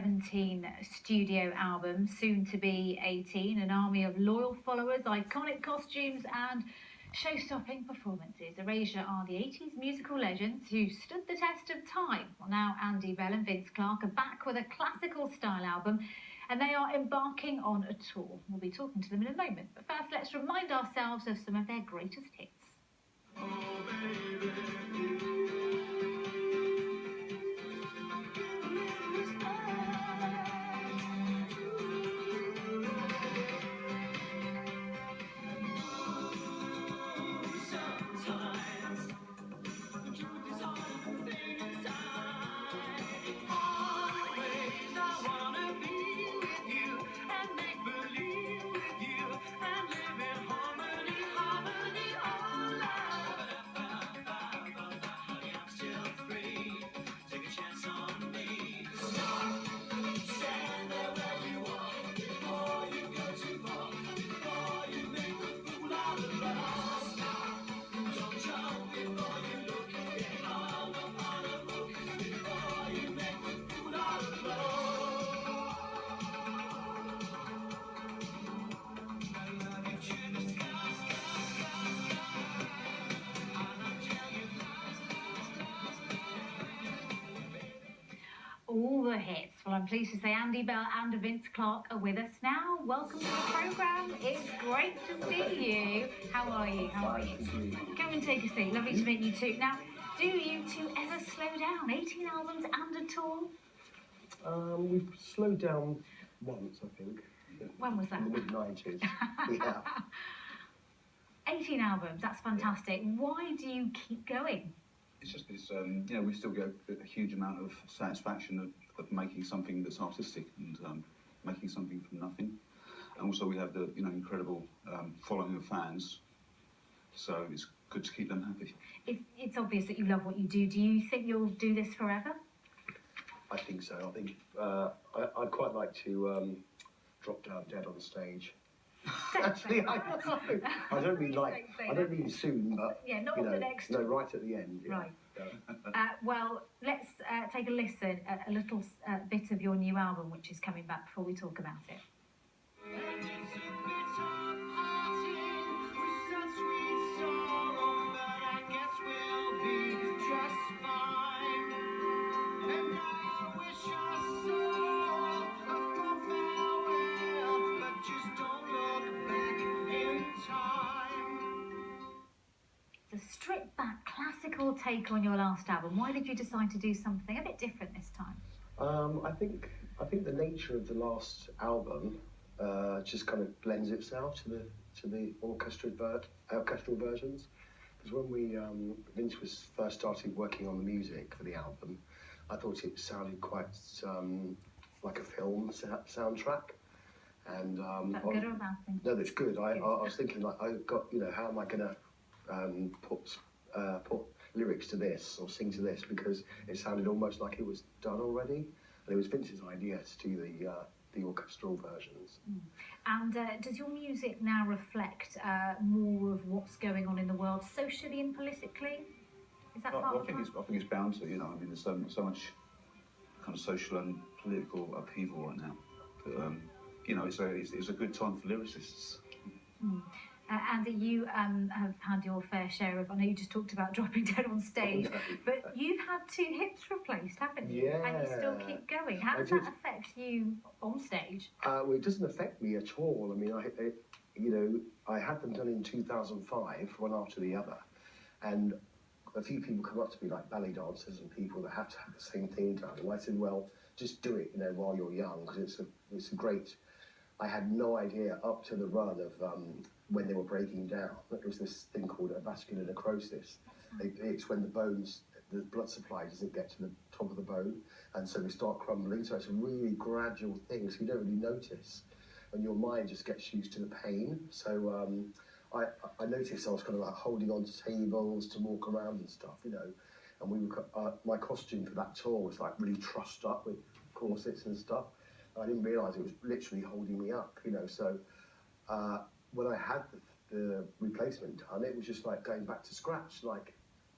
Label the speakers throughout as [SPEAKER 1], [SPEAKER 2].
[SPEAKER 1] 17 studio album, soon to be 18, an army of loyal followers, iconic costumes and show-stopping performances. Erasure are the 80s musical legends who stood the test of time. Well, now Andy Bell and Vince Clarke are back with a classical style album, and they are embarking on a tour. We'll be talking to them in a moment, but first let's remind ourselves of some of their greatest hits. All the hits. Well, I'm pleased to say Andy Bell and Vince Clarke are with us now. Welcome to the programme. It's great to see you. How are you? How are you? Come and take a seat. Lovely to meet you too. Now, do you two ever slow down? 18 albums and a tour?
[SPEAKER 2] We've slowed down once, I think.
[SPEAKER 1] When was that?
[SPEAKER 2] In the mid-90s. Yeah.
[SPEAKER 1] 18 albums. That's fantastic. Why do you keep going?
[SPEAKER 3] It's just this, we still get a huge amount of satisfaction of making something that's artistic and making something from nothing. And also we have the, incredible following of fans. So it's good to keep them happy.
[SPEAKER 1] It's obvious that you love what you do. Do you think you'll do this forever?
[SPEAKER 2] I think so. I think I'd quite like to drop down dead on stage. Actually, I don't mean soon, but
[SPEAKER 1] yeah, not the next.
[SPEAKER 2] No, right at the end. Yeah.
[SPEAKER 1] Right. Yeah. Well, let's take a listen at a little bit of your new album, which is coming back before we talk about it. A stripped-back classical take on your last album. Why did you decide to do something a bit different this time?
[SPEAKER 2] I think the nature of the last album just kind of lends itself to the orchestral versions. Because when Vince was first started working on the music for the album, I thought it sounded quite like a film soundtrack. And
[SPEAKER 1] is that good or bad thing?
[SPEAKER 2] No, that's good. I was thinking, like, I got, how am I going to put lyrics to this or sing to this, because it sounded almost like it was done already, and it was Vince's idea to do the orchestral versions.
[SPEAKER 1] And does your music now reflect more of what's going on in the world socially and politically? Is that part of it?
[SPEAKER 3] I think it's bound to. There's so much kind of social and political upheaval right now. But, it's a good time for lyricists.
[SPEAKER 1] Andy, you have had your fair share of, I know you just talked about dropping dead on stage, but you've had 2 hips replaced, haven't you?
[SPEAKER 2] Yeah.
[SPEAKER 1] And you still keep going. How does that affect you on stage?
[SPEAKER 2] Well, it doesn't affect me at all. I mean, I had them done in 2005, one after the other, and a few people come up to me, like ballet dancers and people that have to have the same thing done, and I said, well, just do it, while you're young, because it's a great. I had no idea up to the run of when they were breaking down. There was this thing called a vascular necrosis. It's when the blood supply doesn't get to the top of the bone, and so they start crumbling. So it's a really gradual thing, so you don't really notice, and your mind just gets used to the pain. So I noticed I was kind of like holding on to tables to walk around and stuff, and we were, my costume for that tour was like really trussed up with corsets and stuff. I didn't realise it was literally holding me up, so when I had the replacement done, it was just like going back to scratch, like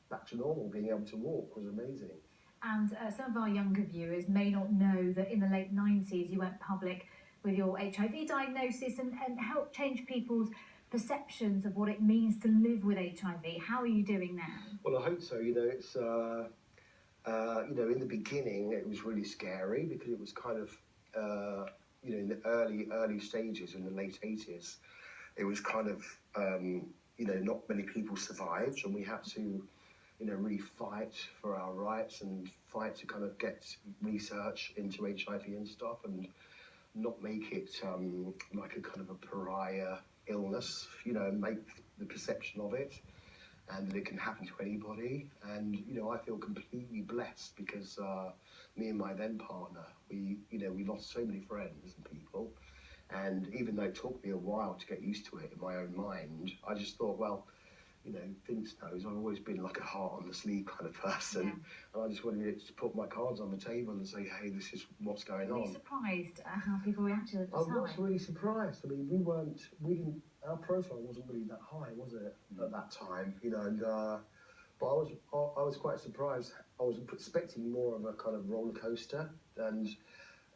[SPEAKER 2] back to normal. Being able to walk was amazing.
[SPEAKER 1] And some of our younger viewers may not know that in the late 90s you went public with your HIV diagnosis and helped change people's perceptions of what it means to live with HIV. How are you doing now?
[SPEAKER 2] Well, I hope so. It's in the beginning it was really scary because it was kind of in the early stages in the late 80s. It was kind of not many people survived, and we had to really fight for our rights and fight to kind of get research into HIV and stuff, and not make it like a kind of a pariah illness, make the perception of it and that it can happen to anybody. And I feel completely blessed because me and my then partner, we lost so many friends and people, and even though it took me a while to get used to it in my own mind, I just thought, well, Vince knows I've always been like a heart on the sleeve kind of person, and I just wanted to put my cards on the table and say, hey, this is what's going on.
[SPEAKER 1] Were you surprised at how people reacted at the time?
[SPEAKER 2] I was really surprised. I mean, our profile wasn't really that high, was it, at that time, and but I was quite surprised. I was expecting more of a kind of roller coaster, and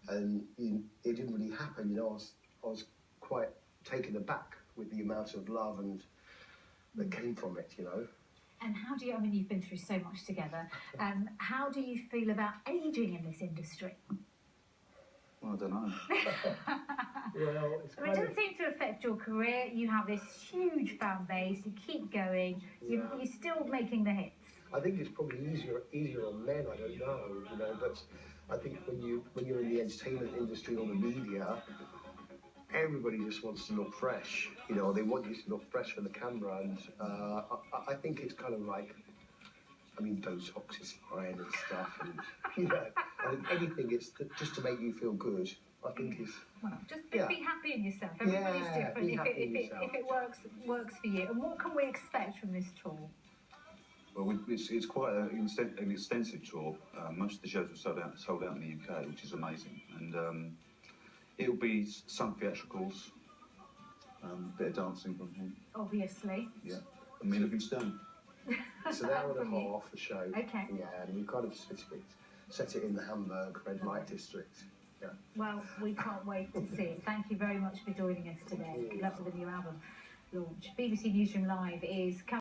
[SPEAKER 2] it didn't really happen. I was quite taken aback with the amount of love and that came from it,
[SPEAKER 1] And how do you, you've been through so much together, how do you feel about ageing in this industry?
[SPEAKER 3] Well, I don't know.
[SPEAKER 2] Well,
[SPEAKER 1] it doesn't seem to affect your career. You have this huge fan base, you keep going, you're still making the hits.
[SPEAKER 2] I think it's probably easier on men, I don't know, but I think when you're in the entertainment industry or the media, everybody just wants to look fresh, they want you to look fresh for the camera, and I think it's kind of like, Botox is fine and stuff, and I think anything just to make you feel good, I think is...
[SPEAKER 1] Well, just be happy in yourself. Everybody's different. If it works for you. And what can we expect from this tour?
[SPEAKER 3] Well, it's quite an extensive tour. Most of the shows were sold out in the UK, which is amazing, and it'll be some theatricals, a bit of dancing from him.
[SPEAKER 1] Obviously.
[SPEAKER 3] Yeah. And me looking stone.
[SPEAKER 2] It's an hour and a half a show.
[SPEAKER 1] Okay.
[SPEAKER 2] Yeah, and we kind of set it in the Hamburg red light district. Yeah.
[SPEAKER 1] Well, we can't wait to see it. Thank you very much for joining us today. Good luck with the new album launch. BBC Newsroom Live is coming.